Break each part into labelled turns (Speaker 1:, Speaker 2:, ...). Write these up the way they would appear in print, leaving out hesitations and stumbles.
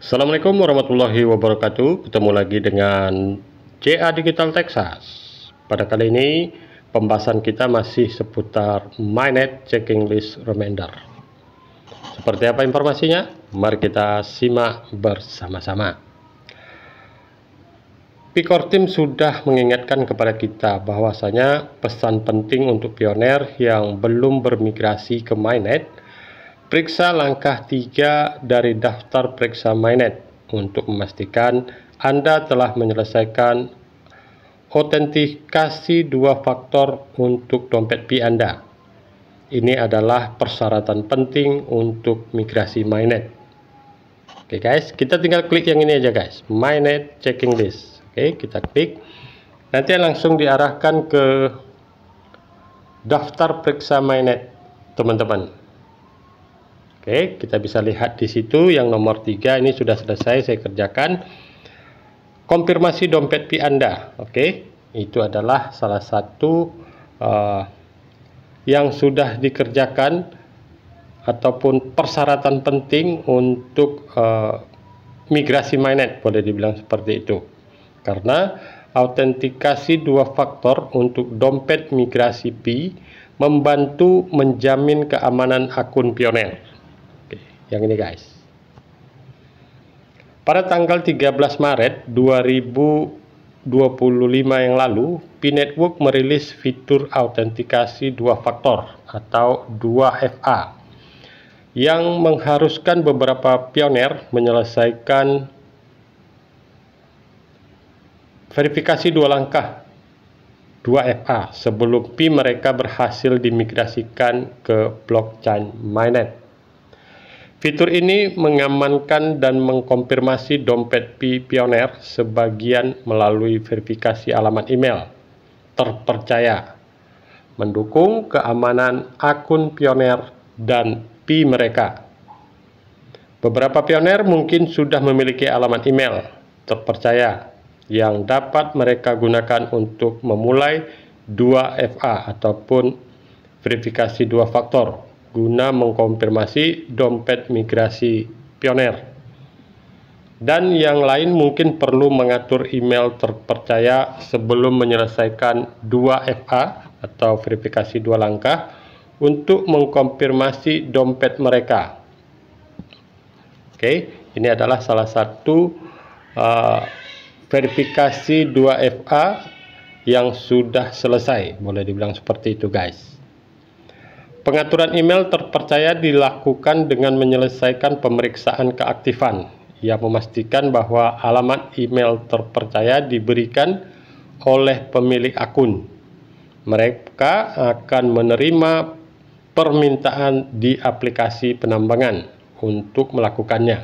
Speaker 1: Assalamualaikum warahmatullahi wabarakatuh. Ketemu lagi dengan JA Digital Texas. Pada kali ini pembahasan kita masih seputar Mainnet Checking List Reminder. Seperti apa informasinya? Mari kita simak bersama-sama. Picor Team sudah mengingatkan kepada kita bahwasanya pesan penting untuk pioner yang belum bermigrasi ke Mainnet, periksa langkah 3 dari daftar periksa Mainnet untuk memastikan Anda telah menyelesaikan autentikasi 2 faktor untuk dompet Pi Anda. Ini adalah persyaratan penting untuk migrasi Mainnet. Oke guys, kita tinggal klik yang ini aja guys, Mainnet Checking List. Oke, kita klik. Nanti langsung diarahkan ke daftar periksa Mainnet, teman-teman. Oke, kita bisa lihat di situ yang nomor 3 ini sudah selesai saya kerjakan. Konfirmasi dompet Pi Anda. Oke, itu adalah salah satu yang sudah dikerjakan ataupun persyaratan penting untuk migrasi Mainnet, boleh dibilang seperti itu. Karena autentikasi 2 faktor untuk dompet migrasi Pi membantu menjamin keamanan akun pioner. Yang ini guys, pada tanggal 13 Maret 2025 yang lalu, Pi Network merilis fitur autentikasi 2 faktor atau 2FA yang mengharuskan beberapa pioner menyelesaikan verifikasi 2 langkah 2FA sebelum Pi mereka berhasil dimigrasikan ke blockchain Mainnet. Fitur ini mengamankan dan mengkonfirmasi dompet Pi pioner sebagian melalui verifikasi alamat email terpercaya, mendukung keamanan akun pioner dan Pi mereka. Beberapa pioner mungkin sudah memiliki alamat email terpercaya yang dapat mereka gunakan untuk memulai 2FA ataupun verifikasi 2 faktor guna mengkonfirmasi dompet migrasi pioner. Dan yang lain mungkin perlu mengatur email terpercaya sebelum menyelesaikan 2FA atau verifikasi 2 langkah untuk mengkonfirmasi dompet mereka. Oke, ini adalah salah satu verifikasi 2FA yang sudah selesai, boleh dibilang seperti itu guys. Pengaturan email terpercaya dilakukan dengan menyelesaikan pemeriksaan keaktifan yang memastikan bahwa alamat email terpercaya diberikan oleh pemilik akun. Mereka akan menerima permintaan di aplikasi penambangan untuk melakukannya.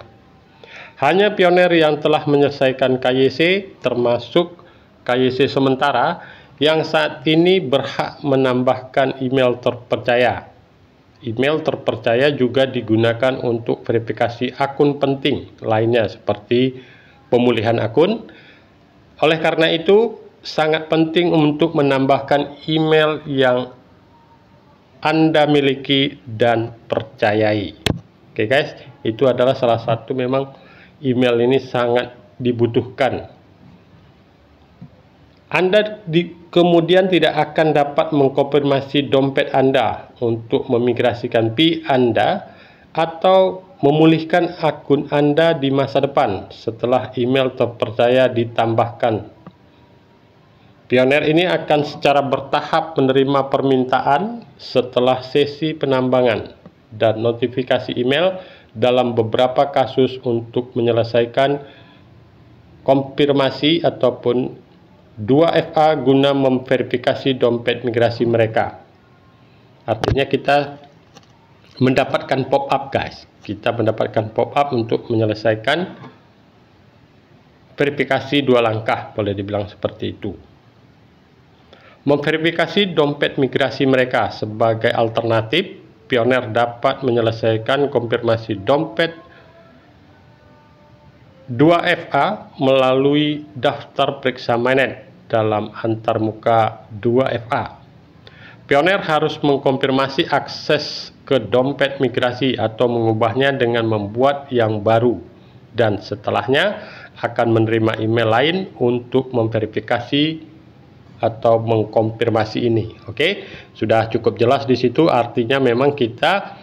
Speaker 1: Hanya pioner yang telah menyelesaikan KYC termasuk KYC sementara yang saat ini berhak menambahkan email terpercaya. Email terpercaya juga digunakan untuk verifikasi akun penting lainnya seperti pemulihan akun. Oleh karena itu, sangat penting untuk menambahkan email yang Anda miliki dan percayai. Oke guys, itu adalah salah satu memang email ini sangat dibutuhkan. Anda kemudian tidak akan dapat mengkonfirmasi dompet Anda untuk memigrasikan Pi Anda atau memulihkan akun Anda di masa depan setelah email terpercaya ditambahkan. Pioner ini akan secara bertahap menerima permintaan setelah sesi penambangan dan notifikasi email dalam beberapa kasus untuk menyelesaikan konfirmasi ataupun 2FA guna memverifikasi dompet migrasi mereka. Artinya kita mendapatkan pop-up guys. Kita mendapatkan pop-up untuk menyelesaikan verifikasi 2 langkah, boleh dibilang seperti itu. Memverifikasi dompet migrasi mereka sebagai alternatif, pioner dapat menyelesaikan konfirmasi dompet 2FA melalui daftar periksa Mainnet dalam antarmuka 2FA. Pioner harus mengkonfirmasi akses ke dompet migrasi atau mengubahnya dengan membuat yang baru dan setelahnya akan menerima email lain untuk memverifikasi atau mengkonfirmasi ini. Oke, sudah cukup jelas di situ. Artinya memang kita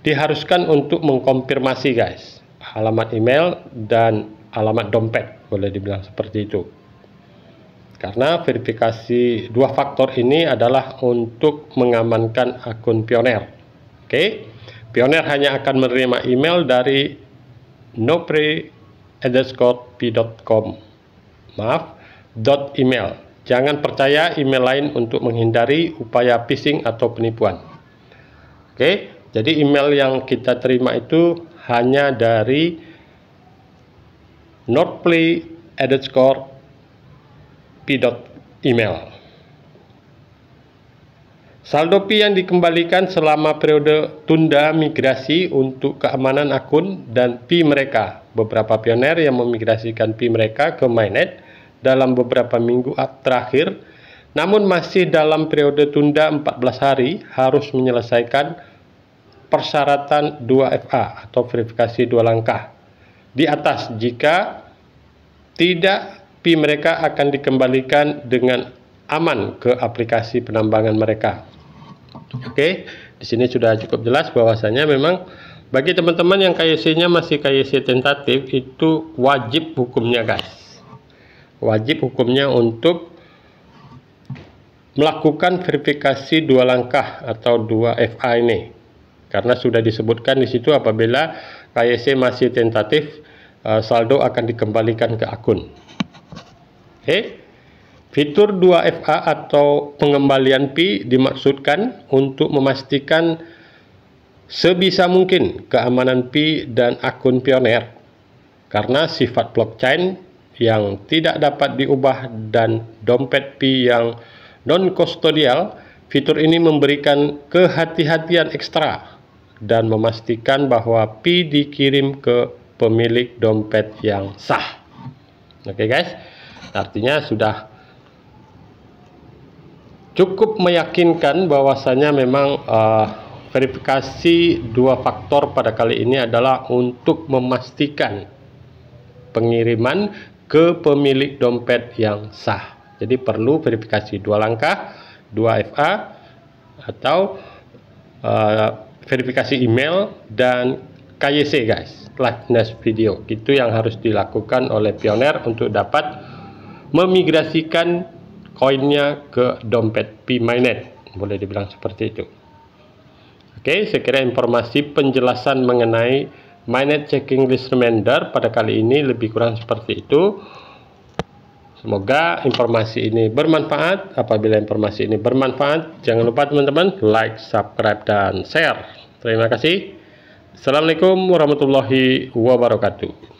Speaker 1: diharuskan untuk mengkonfirmasi guys, alamat email dan alamat dompet, boleh dibilang seperti itu. Karena verifikasi 2 faktor ini adalah untuk mengamankan akun Pioneer. Oke, Pioneer hanya akan menerima email dari nopre_p.com. Maaf, .email. Jangan percaya email lain untuk menghindari upaya phishing atau penipuan. Oke, jadi email yang kita terima itu hanya dari notplay_p.email. Saldo Pi yang dikembalikan selama periode tunda migrasi untuk keamanan akun dan Pi mereka. Beberapa pioner yang memigrasikan Pi mereka ke Mainnet dalam beberapa minggu terakhir, namun masih dalam periode tunda 14 hari, harus menyelesaikan persyaratan 2FA atau verifikasi 2 langkah di atas. Jika tidak, Pi mereka akan dikembalikan dengan aman ke aplikasi penambangan mereka. Oke, di sini sudah cukup jelas bahwasanya memang bagi teman-teman yang KYC-nya masih KYC tentatif, itu wajib hukumnya guys. Wajib hukumnya untuk melakukan verifikasi 2 langkah atau 2FA ini. Karena sudah disebutkan di situ apabila KYC masih tentatif, saldo akan dikembalikan ke akun. Oke, fitur 2FA atau pengembalian Pi dimaksudkan untuk memastikan sebisa mungkin keamanan Pi dan akun Pioneer. Karena sifat blockchain yang tidak dapat diubah dan dompet Pi yang non-kustodial, fitur ini memberikan kehati-hatian ekstra dan memastikan bahwa Pi dikirim ke pemilik dompet yang sah. Oke guys, artinya sudah cukup meyakinkan bahwasanya memang verifikasi 2 faktor pada kali ini adalah untuk memastikan pengiriman ke pemilik dompet yang sah. Jadi perlu verifikasi 2 langkah, 2FA atau verifikasi email dan KYC guys, liveness video. Itu yang harus dilakukan oleh Pioneer untuk dapat memigrasikan koinnya ke dompet Pi Mainnet, boleh dibilang seperti itu. Oke, saya kira informasi penjelasan mengenai Mainnet Checking List Reminder pada kali ini lebih kurang seperti itu. Semoga informasi ini bermanfaat. Apabila informasi ini bermanfaat, jangan lupa teman-teman like, subscribe, dan share. Terima kasih. Assalamualaikum warahmatullahi wabarakatuh.